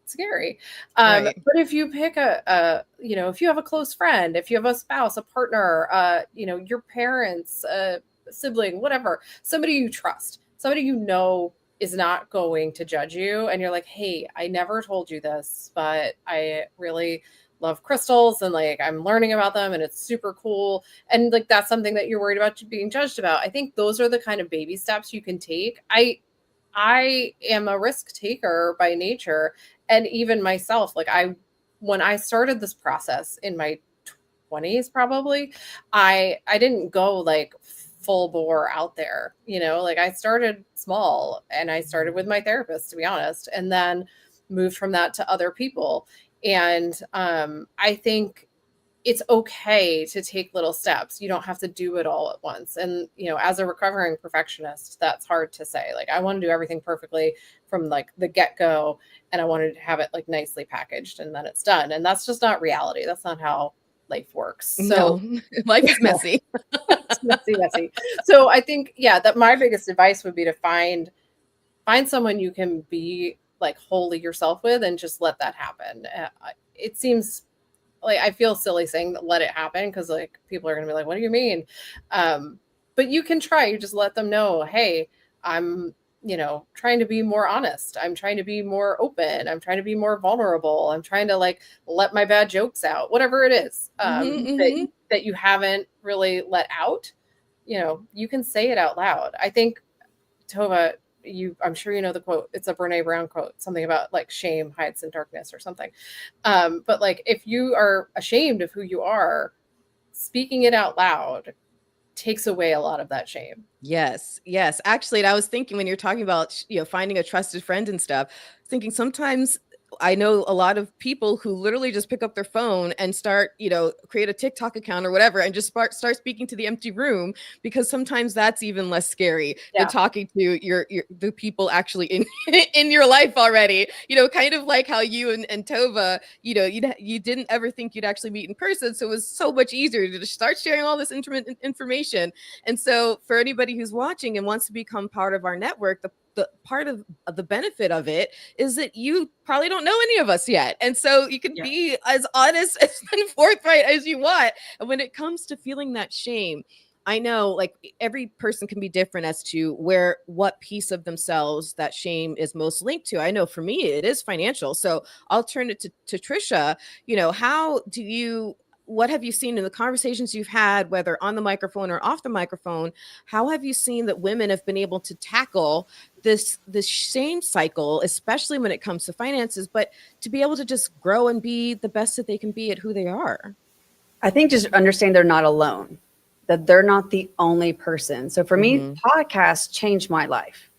scary. Right. But if you pick if you have a close friend, if you have a spouse, a partner, your parents, a sibling, whatever, somebody you trust, somebody you know is not going to judge you, and you're like, hey, I never told you this, but I really love crystals and like I'm learning about them and it's super cool, and like that's something that you're worried about being judged about. I think those are the kind of baby steps you can take. I am a risk taker by nature. And even myself, like when I started this process in my 20s, probably, I didn't go like full bore out there, like I started small and I started with my therapist, to be honest, and then moved from that to other people. And I think it's okay to take little steps. You don't have to do it all at once. And, as a recovering perfectionist, that's hard to say. Like, I want to do everything perfectly from like the get-go, and I wanted to have it like nicely packaged and then it's done. And that's just not reality. That's not how life works. So no, life is messy. It's messy. So I think, that my biggest advice would be to find someone you can be like wholly yourself with and just let that happen. It seems like I feel silly saying that, let it happen, because like people are going to be like, what do you mean? But you can try. You just let them know, hey, I'm trying to be more honest. I'm trying to be more open. I'm trying to be more vulnerable. I'm trying to like let my bad jokes out, whatever it is that you haven't really let out. You can say it out loud. I think, Tovah, I'm sure you know the quote. It's a Brene Brown quote, something about like shame hides in darkness or something. But like if you are ashamed of who you are, speaking it out loud takes away a lot of that shame. Yes. Actually, I was thinking when you're talking about, finding a trusted friend and stuff, thinking sometimes I know a lot of people who literally just pick up their phone and start, create a TikTok account or whatever, and just start speaking to the empty room, because sometimes that's even less scary than talking to the people actually in in your life already. Kind of like how you and Tovah, you didn't ever think you'd actually meet in person, so it was so much easier to just start sharing all this intimate information. And so for anybody who's watching and wants to become part of our network, the part of the benefit of it is that you probably don't know any of us yet. And so you can be as honest and forthright as you want. And when it comes to feeling that shame, I know like every person can be different as to what piece of themselves that shame is most linked to. I know for me, it is financial. So I'll turn it to Tricia. What have you seen in the conversations you've had, whether on the microphone or off the microphone? How have you seen that women have been able to tackle this shame cycle, especially when it comes to finances, but to be able to just grow and be the best that they can be at who they are? I think just understand they're not alone, that they're not the only person. So for me, podcasts changed my life.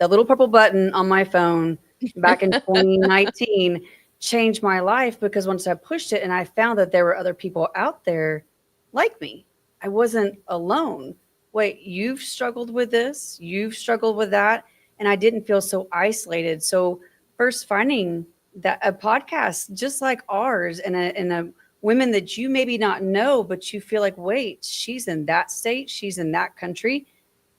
The little purple button on my phone back in 2019 changed my life, because once I pushed it and I found that there were other people out there like me, I wasn't alone. Wait, you've struggled with this, you've struggled with that. And I didn't feel so isolated. So first finding that a podcast just like ours and a women that you maybe not know, but you feel like, wait, she's in that state, she's in that country,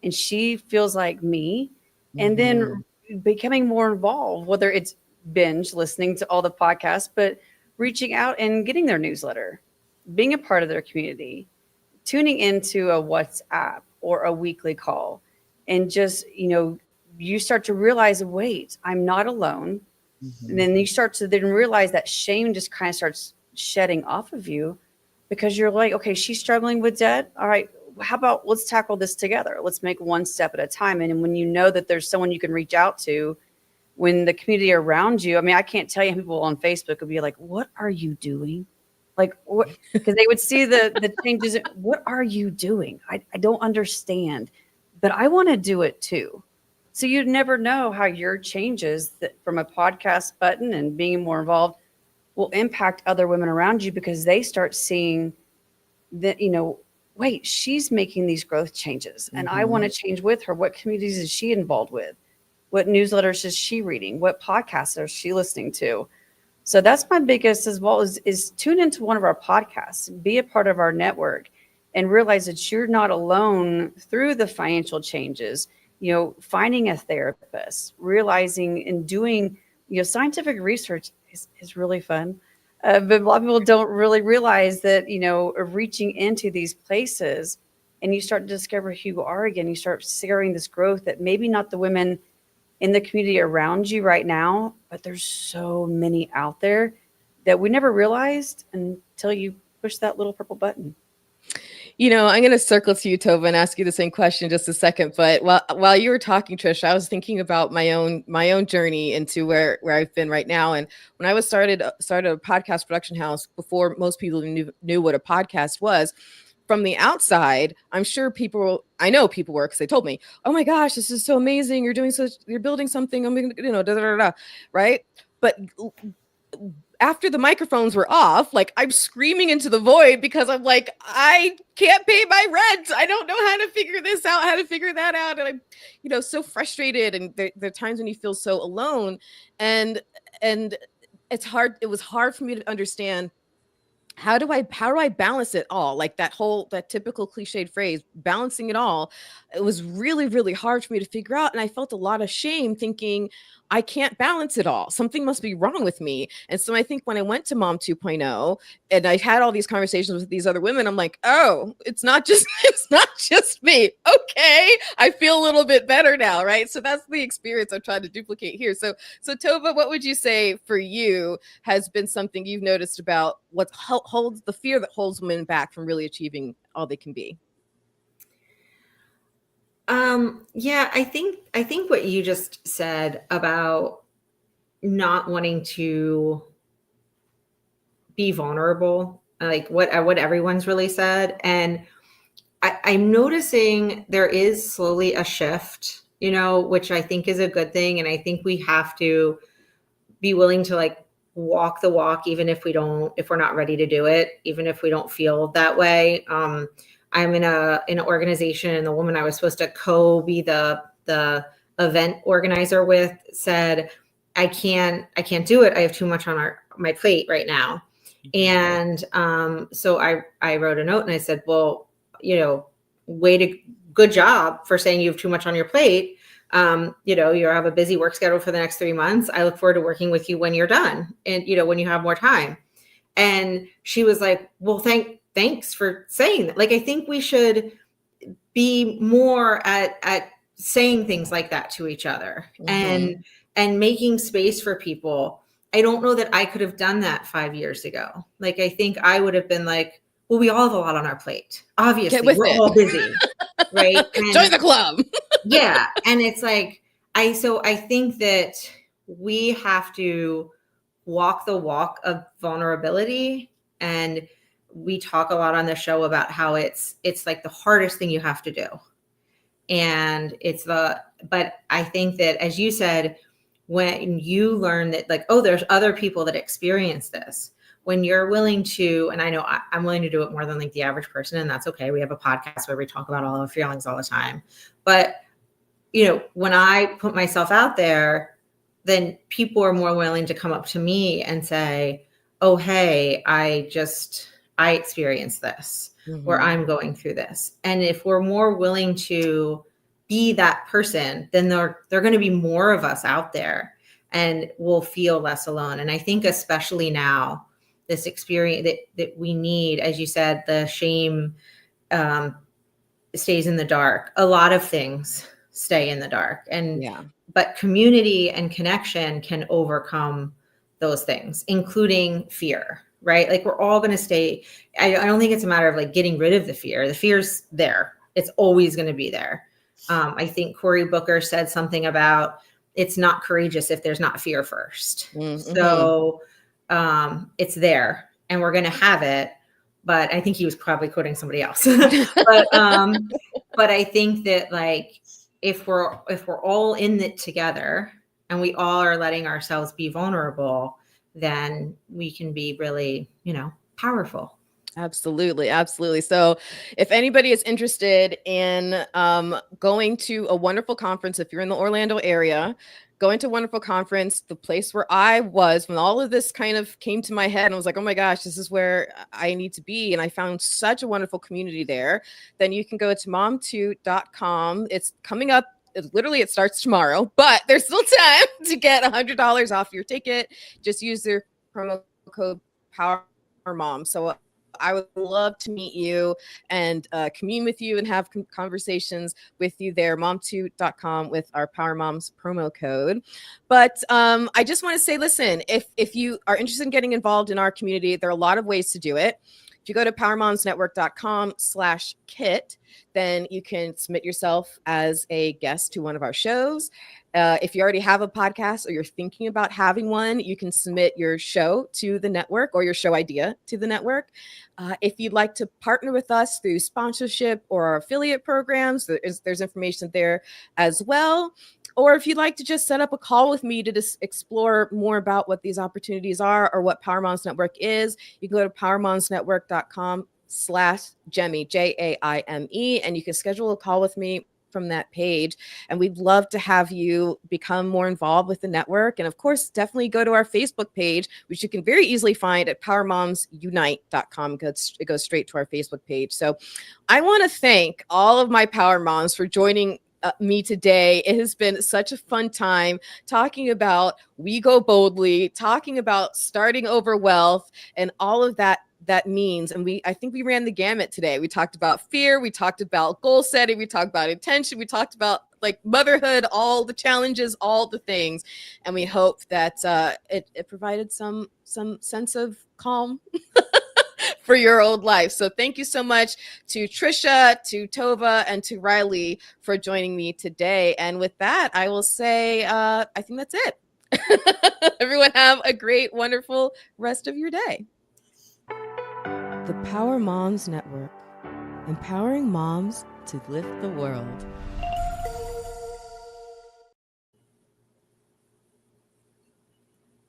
and she feels like me. And then becoming more involved, whether it's binge listening to all the podcasts, but reaching out and getting their newsletter, being a part of their community, tuning into a WhatsApp or a weekly call, and just, you start to realize, wait, I'm not alone. And then you start to then realize that shame just kind of starts shedding off of you, because you're like, okay, she's struggling with debt. All right, how about let's tackle this together. Let's make one step at a time. And when you know that there's someone you can reach out to, when the community around you, I mean, I can't tell you, people on Facebook would be like, what are you doing? Like, what? Because they would see the changes. What are you doing? I don't understand, but I want to do it too. So you'd never know how your changes from a podcast button and being more involved will impact other women around you, because they start seeing that, wait, she's making these growth changes and I want to change with her. What communities is she involved with? What newsletters is she reading? What podcasts is she listening to? So that's my biggest as well, is tune into one of our podcasts, be a part of our network, and realize that you're not alone through the financial changes. Finding a therapist, realizing and doing, scientific research is really fun. But a lot of people don't really realize that, reaching into these places, and you start to discover who you are again. You start seeing this growth that maybe not the women in the community around you right now, but there's so many out there that we never realized until you push that little purple button. I'm going to circle to you, Tovah, and ask you the same question in just a second. But while you were talking, Trish, I was thinking about my own journey into where I've been right now. And when I started a podcast production house, before most people knew what a podcast was, from the outside, I'm sure I know people were, because they told me, oh my gosh, this is so amazing. You're building something. I'm going to, right? But after the microphones were off, like I'm screaming into the void, because I'm like, I can't pay my rent. I don't know how to figure this out, how to figure that out. And I'm, so frustrated. And there are times when you feel so alone, and it's hard. It was hard for me to understand, how do I balance it all? Like that typical cliched phrase, balancing it all. It was really, really hard for me to figure out. And I felt a lot of shame, thinking I can't balance it all. Something must be wrong with me. And so I think when I went to Mom 2.0 and I had all these conversations with these other women, I'm like, oh, it's not just me. Okay, I feel a little bit better now, right? So that's the experience I'm trying to duplicate here. So Tovah, what would you say for you has been something you've noticed about what holds the fear that holds women back from really achieving all they can be? Yeah, I think what you just said about not wanting to be vulnerable, like what everyone's really said. And I'm noticing there is slowly a shift, which I think is a good thing. And I think we have to be willing to like walk the walk, even if we're not ready to do it, even if we don't feel that way. I'm in an organization, and the woman I was supposed to be the event organizer with said, I can't do it. I have too much on my plate right now. And so I wrote a note and I said, well, good job for saying you have too much on your plate. You have a busy work schedule for the next 3 months. I look forward to working with you when you're done and, when you have more time. And she was like, well, thanks for saying that. Like, I think we should be more at saying things like that to each other and making space for people. I don't know that I could have done that 5 years ago. Like, I think I would have been like, well, we all have a lot on our plate. Obviously, we're all busy, right? And join the club. Yeah. And it's like, I think that we have to walk the walk of vulnerability. And we talk a lot on the show about how it's like the hardest thing you have to do. And but I think that, as you said, when you learn that, like, oh, there's other people that experience this, when you're willing to, and I know I'm willing to do it more than like the average person, and that's okay. We have a podcast where we talk about all our feelings all the time. But, when I put myself out there, then people are more willing to come up to me and say, oh, hey, I experienced this, or I'm going through this. And if we're more willing to be that person, then there are going to be more of us out there and we'll feel less alone. And I think especially now, this experience that we need, as you said, the shame stays in the dark. A lot of things stay in the dark. But community and connection can overcome those things, including fear, right? Like, we're all going to stay. I don't think it's a matter of like getting rid of the fear. The fear's there. It's always going to be there. I think Cory Booker said something about it's not courageous if there's not fear first. So it's there and we're going to have it. But I think he was probably quoting somebody else. But I think that, like, if we're all in it together and we all are letting ourselves be vulnerable, then we can be really, powerful. Absolutely. Absolutely. So if anybody is interested in going to a wonderful conference, if you're in the Orlando area, going to a wonderful conference, the place where I was when all of this kind of came to my head and I was like, oh my gosh, this is where I need to be. And I found such a wonderful community there. Then you can go to mom2.com. It's coming up. It starts tomorrow, but there's still time to get $100 off your ticket. Just use their promo code PowerMom. So I would love to meet you and commune with you and have conversations with you there, mom2.com with our Power Moms promo code. But I just want to say, listen, if you are interested in getting involved in our community, there are a lot of ways to do it. If you go to powermomsnetwork.com/kit, then you can submit yourself as a guest to one of our shows. If you already have a podcast or you're thinking about having one, you can submit your show to the network or your show idea to the network. If you'd like to partner with us through sponsorship or our affiliate programs, there's information there as well. Or if you'd like to just set up a call with me to just explore more about what these opportunities are or what Power Moms Network is, you can go to powermomsnetwork.com/Jaime, Jaime, and you can schedule a call with me from that page. And we'd love to have you become more involved with the network. And of course, definitely go to our Facebook page, which you can very easily find at powermomsunite.com. It goes straight to our Facebook page. So I want to thank all of my Power Moms for joining me today. It has been such a fun time talking about We Go Boldly, talking about starting over wealth and all of that means. And I think we ran the gamut today. We talked about fear, we talked about goal setting, we talked about intention, we talked about like motherhood, all the challenges, all the things. And we hope that it provided some sense of calm for your old life. So thank you so much to Tricia, to Tovah, and to Rielly for joining me today. And with that, I will say, I think that's it. Everyone have a great, wonderful rest of your day. The Power Moms Network, empowering moms to lift the world.